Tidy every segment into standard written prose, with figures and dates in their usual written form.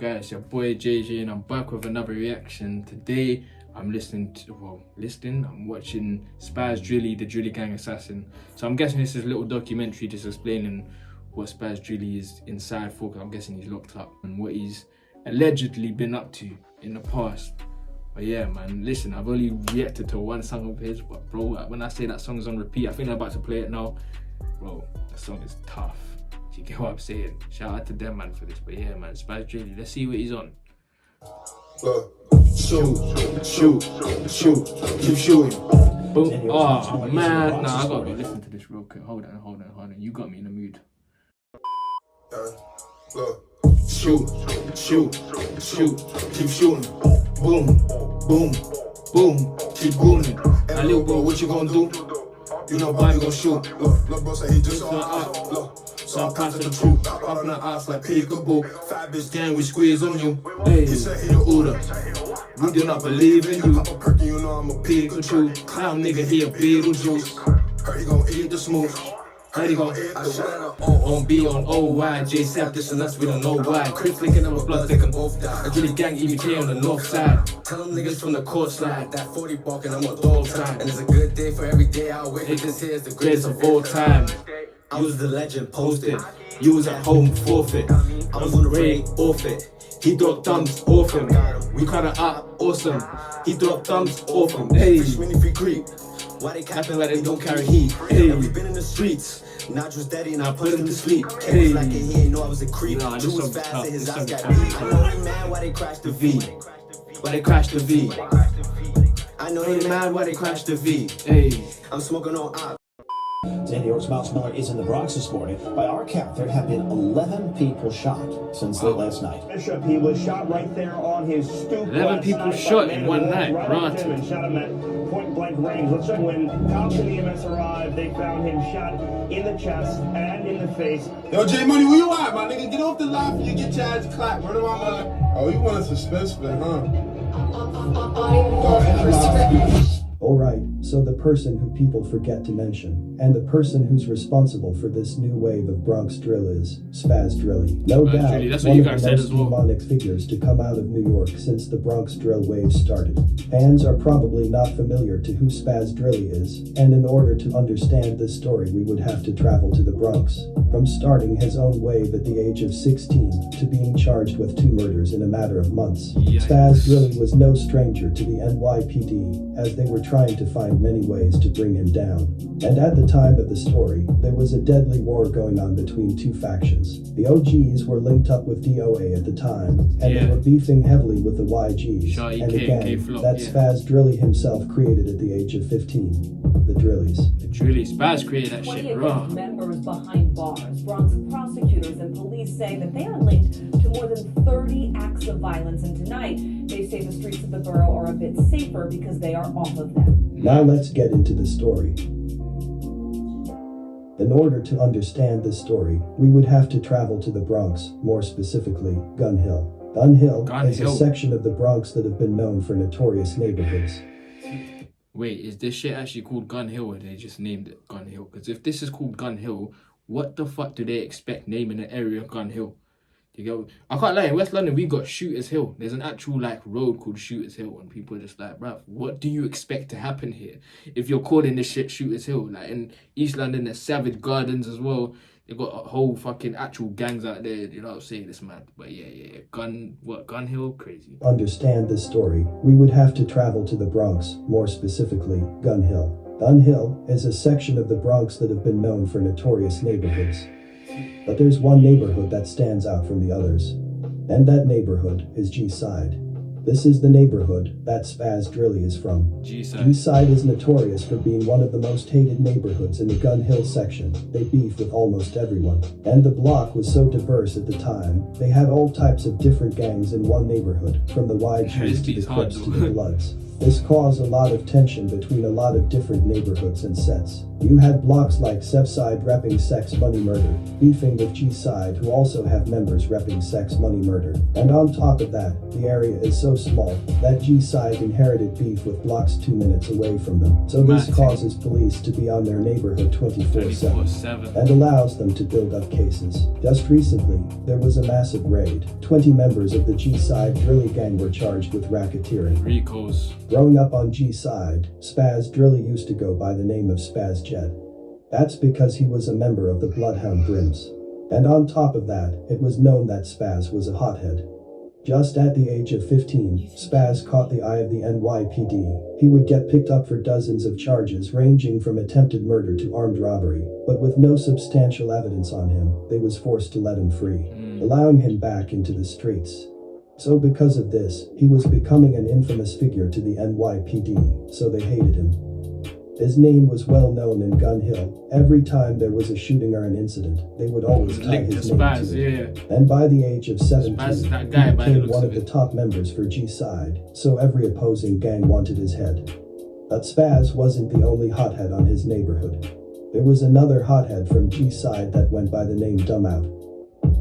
guys, your boy JJ and I'm back with another reaction. Today I'm I'm watching Spazz Drilly, the Drilly Gang Assassin. So I'm guessing this is a little documentary just explaining what Spazz Drilly is inside for, because I'm guessing he's locked up and what he's allegedly been up to in the past. But yeah, man, listen, I've only reacted to one song of his, but bro, when I say that song is on repeat, I think I'm about to play it now. Bro, the song is tough. You get what I'm saying? Shout out to them, man, for this. But yeah, man, Spazz Drilly, let's see what he's on. Shoot, keep shooting. Boom. Oh man, nah, I gotta go listen to this real quick. Hold on. You got me in the mood. Shoot, keep shooting. Boom, keep gooning. Hey, little bro, what you gonna do? You know Bobby gon' shoot. Look, bro, say he just up. Look, so I'm passing the truth. Up in the ass like peekaboo. Fat bitch gang, we squeeze on you. Hey, he said he the Uda. We do not believe in you. Pop a perky, you know I'm a Pikachu. Clown nigga, he a Beetlejuice. Heard he gon' eat the smooth. Heard he gon' eat the shit. On B on OY, J Sap this and us, we don't know why. Chris linking up with blood, they can both die. I get a gang EBK on the north side. Tell them niggas from the court slide. That 40 barking, I'm on dog time. And it's a good day for every day I wake. This here is the greatest of all time. I was the legend posted. You was at home forfeit. I was on the raid off it. He dropped thumbs off him. We cut it up, awesome. He dropped thumbs off him. Hey, free creep. Why they capping like they don't carry heat? Hey, we been in the streets. Not just daddy and I put him to sleep. Hey, like he ain't know I was a creep. Nah, this was fast and his eyes got beat. I know they mad why they crashed the V. Why they crashed the V? I know they mad why they crashed the V. Hey, I'm smoking on op. New York's Miles Miller is in the Bronx this morning. By our count, there have been 11 people shot since late last night. Bishop, he was shot right there on his stoop. 11 people shot in one night. Right him and shot him at point blank range. Let's check. When cops and EMS arrived, they found him shot in the chest and in the face. Yo, J Money, where you at, my nigga? Get off the line before you get your ass clapped. Run around my. Oh, you want a suspense fit, huh? Alright, so the person who people forget to mention, and the person who's responsible for this new wave of Bronx Drill is Spazz Drilly. No doubt, that's one what of the most demonic figures to come out of New York since the Bronx Drill wave started. Fans are probably not familiar to who Spazz Drilly is, and in order to understand this story we would have to travel to the Bronx. From starting his own wave at the age of 16 to being charged with 2 murders in a matter of months. Spazz Drilly was no stranger to the NYPD, as they were trying to find many ways to bring him down. And at the time of the story, there was a deadly war going on between 2 factions. The OGs were linked up with DOA at the time, and they were beefing heavily with the YGs, and again, that Spazz Drilly himself created at the age of 15. The Drillies. The Drilly, Spazz created that shit, bro. Members behind bars. Bronx prosecutors and police say that they are linked to more than 30 acts of violence, and tonight they say the streets of the borough are a bit safer because they are off of them. Now let's get into the story. In order to understand this story, we would have to travel to the Bronx, more specifically, Gun Hill. Gun Hill is a section of the Bronx that have been known for notorious neighborhoods. Wait, is this shit actually called Gun Hill, or they just named it Gun Hill? Because if this is called Gun Hill, what the fuck do they expect naming an area Gun Hill? You go, I can't lie, in West London we got Shooters Hill. There's an actual like road called Shooters Hill, and people are just like, bruv, what do you expect to happen here if you're calling this shit Shooters Hill? Like in East London there's Savage Gardens as well. They got a whole fucking actual gangs out there, you know what I'm saying? It's mad. But yeah. Gun Hill? Crazy. Understand this story, we would have to travel to the Bronx, more specifically, Gun Hill. Gun Hill is a section of the Bronx that have been known for notorious neighborhoods. But there's one neighborhood that stands out from the others. And that neighborhood is G-Side. This is the neighborhood that Spazz Drilly is from. G-Side is notorious for being one of the most hated neighborhoods in the Gun Hill section. They beef with almost everyone. And the block was so diverse at the time, they had all types of different gangs in one neighborhood, from the YGs to the Crips to the Bloods. This caused a lot of tension between a lot of different neighborhoods and sets. You had blocks like Side repping Sex Money Murder, beefing with G-Side who also have members repping Sex Money Murder. And on top of that, the area is so small that G-Side inherited beef with blocks 2 minutes away from them. So this causes police to be on their neighborhood 24/7 and allows them to build up cases. Just recently, there was a massive raid. 20 members of the G-Side Drilly gang were charged with racketeering. Ricos. Growing up on G-Side, Spazz Drilly used to go by the name of Spazz Jet. That's because he was a member of the Bloodhound Brims. And on top of that, it was known that Spazz was a hothead. Just at the age of 15, Spazz caught the eye of the NYPD. He would get picked up for dozens of charges ranging from attempted murder to armed robbery, but with no substantial evidence on him, they was forced to let him free, allowing him back into the streets. So because of this, he was becoming an infamous figure to the NYPD, so they hated him. His name was well known in Gun Hill. Every time there was a shooting or an incident, they would always tie his name Spazz, to it. And by the age of 17, he became one of the top members for G-Side, so every opposing gang wanted his head. But Spazz wasn't the only hothead on his neighborhood. There was another hothead from G-Side that went by the name Dumbout.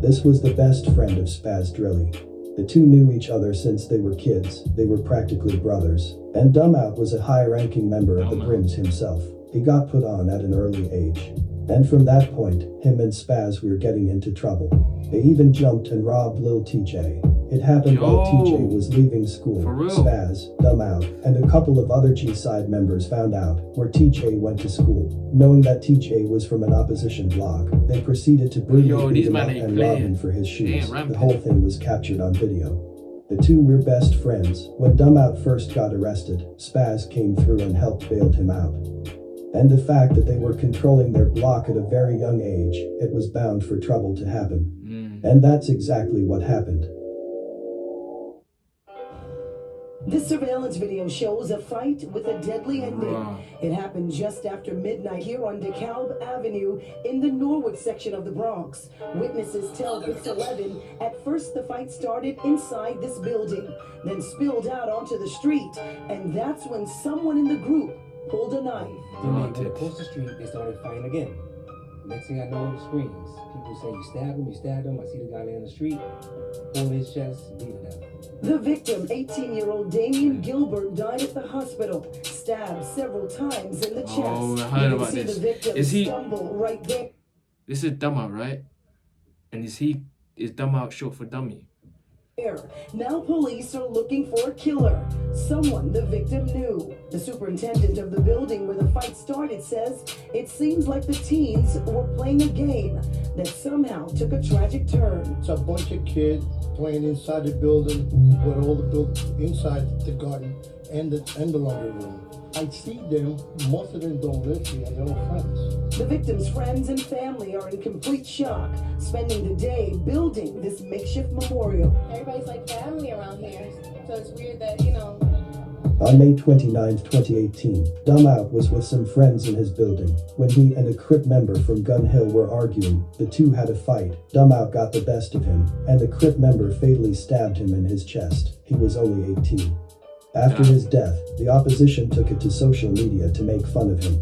This was the best friend of Spazz Drilly. The two knew each other since they were kids. They were practically brothers. And Dumbout was a high-ranking member of the Brims himself. He got put on at an early age. And from that point, him and Spazz were getting into trouble. They even jumped and robbed Lil TJ. It happened while TJ was leaving school. Spazz, Dumbout, and a couple of other G-Side members found out where TJ went to school. Knowing that TJ was from an opposition block, they proceeded to brutally beat him up and rob him for his shoes. The whole thing was captured on video. The two were best friends. When Dumbout first got arrested, Spazz came through and helped bail him out. And the fact that they were controlling their block at a very young age, it was bound for trouble to happen. And that's exactly what happened. This surveillance video shows a fight with a deadly ending. It happened just after midnight here on DeKalb Avenue in the Norwood section of the Bronx. Witnesses tell Pix 11 at first the fight started inside this building, then spilled out onto the street, and that's when someone in the group pulled a knife. When across the street, they started fighting again. Next thing I know, screams. People say, you stabbed him, you stabbed him. I see the guy laying on the street, pulling his chest, bleeding out. The victim, 18-year-old Damian Gilbert, died at the hospital, stabbed several times in the chest. Oh, I heard about this. The victim is he? Right there. This is Dumbout, right? And is Dumbout short for dummy? Now police are looking for a killer, someone the victim knew. The superintendent of the building where the fight started says it seems like the teens were playing a game that somehow took a tragic turn. It's a bunch of kids playing inside the building with all the inside the garden and the laundry room. I see them, most of them don't live here, they're all friends. The victim's friends and family are in complete shock, spending the day building this makeshift memorial. Everybody's like family around here, so it's weird that, On May 29, 2018, Dumbout was with some friends in his building. When he and a Crip member from Gun Hill were arguing, the two had a fight. Dumbout got the best of him, and the Crip member fatally stabbed him in his chest. He was only 18. After his death, the opposition took it to social media to make fun of him.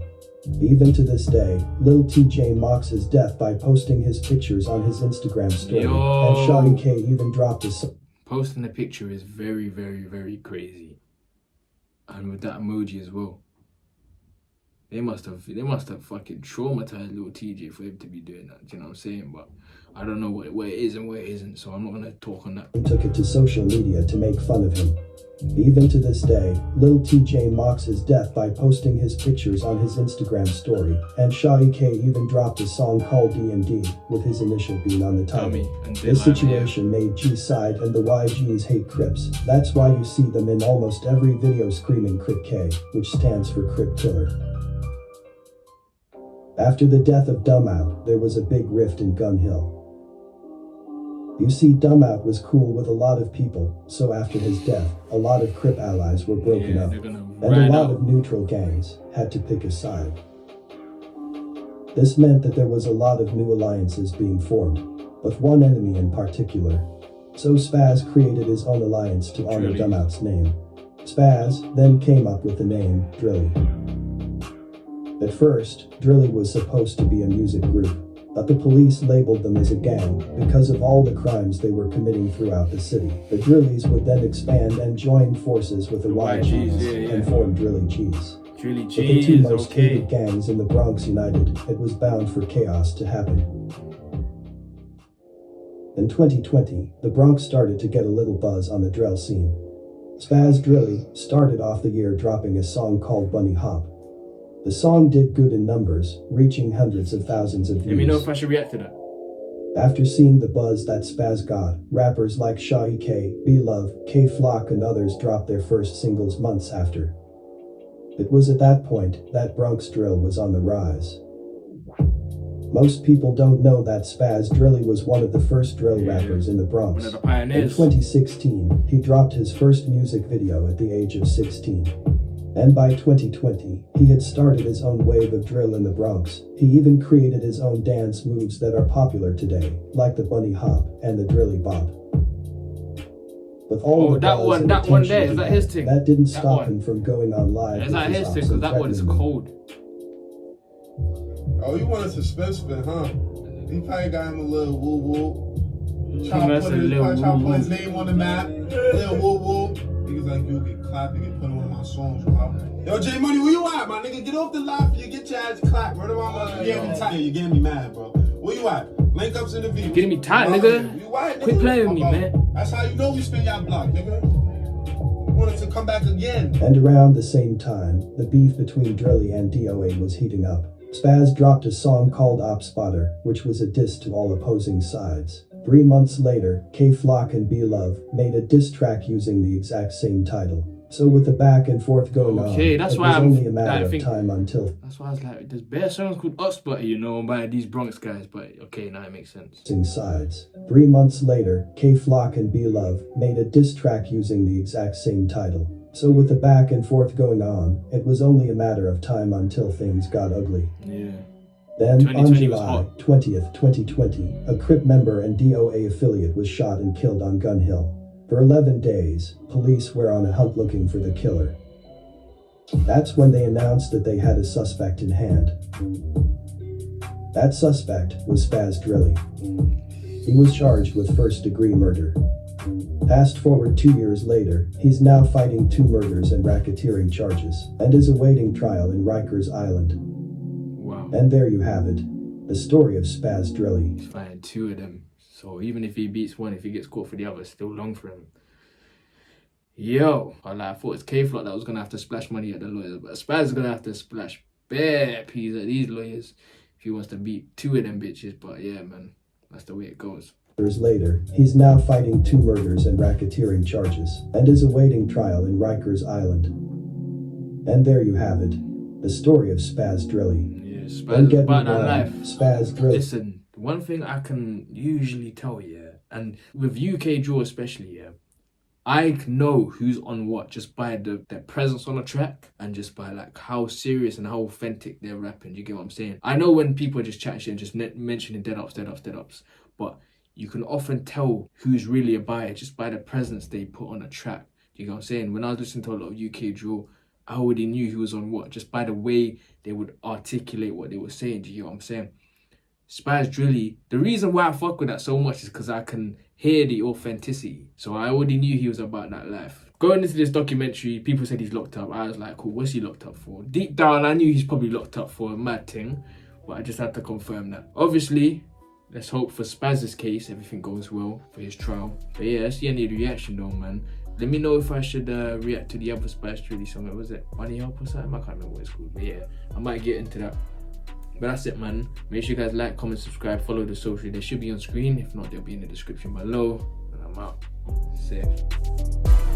Even to this day, Lil TJ mocks his death by posting his pictures on his Instagram story, and Shawty K even dropped his... Posting the picture is very, very, very crazy. And with that emoji as well. They must have fucking traumatized Lil TJ for him to be doing that, do you know what I'm saying? But I don't know what it is and what it isn't, so I'm not gonna talk on that. Took it to social media to make fun of him. Even to this day, Lil TJ mocks his death by posting his pictures on his Instagram story, and Shawty K even dropped a song called DMD, with his initial being on the title. This situation made G-Side and the YGs hate Crips. That's why you see them in almost every video screaming Crip K, which stands for Crip Killer. After the death of Dumbout, there was a big rift in Gun Hill. You see, Dumbout was cool with a lot of people, so after his death, a lot of Crip allies were broken up, and a lot of neutral gangs had to pick a side. This meant that there was a lot of new alliances being formed, with one enemy in particular. So Spazz created his own alliance to honor Dumbout's name. Spazz then came up with the name Drilly. At first, Drilly was supposed to be a music group, but the police labeled them as a gang because of all the crimes they were committing throughout the city. The Drillies would then expand and join forces with the YGs and form Drilly G's. Drilly With the two G's, most hated gangs in the Bronx united, it was bound for chaos to happen. In 2020, the Bronx started to get a little buzz on the drill scene. Spazz Drilly started off the year dropping a song called Bunny Hop. The song did good in numbers, reaching hundreds of thousands of views. Let me know if I should react to that. After seeing the buzz that Spazz got, rappers like Shawty K, B-Love, K-Flock and others dropped their first singles months after. It was at that point that Bronx Drill was on the rise. Most people don't know that Spazz Drilly was one of the first drill rappers in the Bronx. One of the pioneers. In 2016, he dropped his first music video at the age of 16. And by 2020, he had started his own wave of drill in the Bronx. He even created his own dance moves that are popular today, like the bunny hop and the drilly bop. With all the that buzz one, and that one attention there, he is that had, his thing? that didn't That stop one. him from going on live. Is that his thing? Because that one is cold. Oh, you want a suspense spin, huh? He probably got him a little woo-woo. Try to put his name on the map. Little woo-woo. Niggas like you get clapped and get put on one of my songs, bro. Yo, J Money, where you at, my nigga? Get off the live for you get your ass clapped. Right around my you getting me tired. You getting me mad, bro. Where you at? Link ups in the video. Getting me tired, nigga. You at, nigga? Quit playing with me, man. That's how you know we spin y'all block, nigga. Wanted to come back again. And around the same time, the beef between Drilly and DOA was heating up. Spazz dropped a song called Op Spotter, which was a diss to all opposing sides. 3 months later, K-Flock and B-Love made a diss track using the exact same title. So with the back and forth going on, that's it why was I'm, only a matter of time until... That's why I was like, there's bare songs called Up Spotter, you know, by these Bronx guys, but okay, now it makes sense. ...sides. 3 months later, K-Flock and B-Love made a diss track using the exact same title. So with the back and forth going on, it was only a matter of time until things got ugly. Yeah. Then, on July 20th, 2020, a Crip member and DOA affiliate was shot and killed on Gun Hill. For 11 days, police were on a hunt looking for the killer. That's when they announced that they had a suspect in hand. That suspect was Spazz Drilly. He was charged with first-degree murder. Fast forward 2 years later, he's now fighting 2 murders and racketeering charges, and is awaiting trial in Rikers Island. Wow. And there you have it, the story of Spazz Drilly. He's fighting 2 of them, so even if he beats one, if he gets caught for the other, it's still long for him. Yo, I thought it's K-Flock that was gonna have to splash money at the lawyers, but Spazz is gonna have to splash bare peas at these lawyers if he wants to beat 2 of them bitches. But yeah, man, that's the way it goes. Years later, he's now fighting 2 murders and racketeering charges, and is awaiting trial in Rikers Island. And there you have it, the story of Spazz Drilly. Yeah, Spazz is about that life. Spazz Drilly. Listen, one thing I can usually tell, yeah, and with UK Drill especially, yeah, I know who's on what just by their presence on the track and just by like how serious and how authentic they're rapping. You get what I'm saying? I know when people are just chatting shit and just mentioning dead ups, but you can often tell who's really a buyer just by the presence they put on a track. You get what I'm saying? When I was listening to a lot of UK Drill, I already knew who was on what just by the way they would articulate what they were saying. Do you get what I'm saying? Spazz Drilly, the reason why I fuck with that so much is because I can hear the authenticity. So I already knew he was about that life. Going into this documentary, people said he's locked up. I was like, cool, what's he locked up for? Deep down, I knew he's probably locked up for a mad thing, but I just had to confirm that. Obviously, let's hope for Spazz's case, everything goes well for his trial. But yeah, that's the end of the reaction though, man. Let me know if I should react to the other Spazz Drilly song. What was it? Money Help or something? I can't remember what it's called. But yeah, I might get into that. But that's it, man. Make sure you guys like, comment, subscribe, follow the social. They should be on screen. If not, they'll be in the description below. And I'm out. Safe.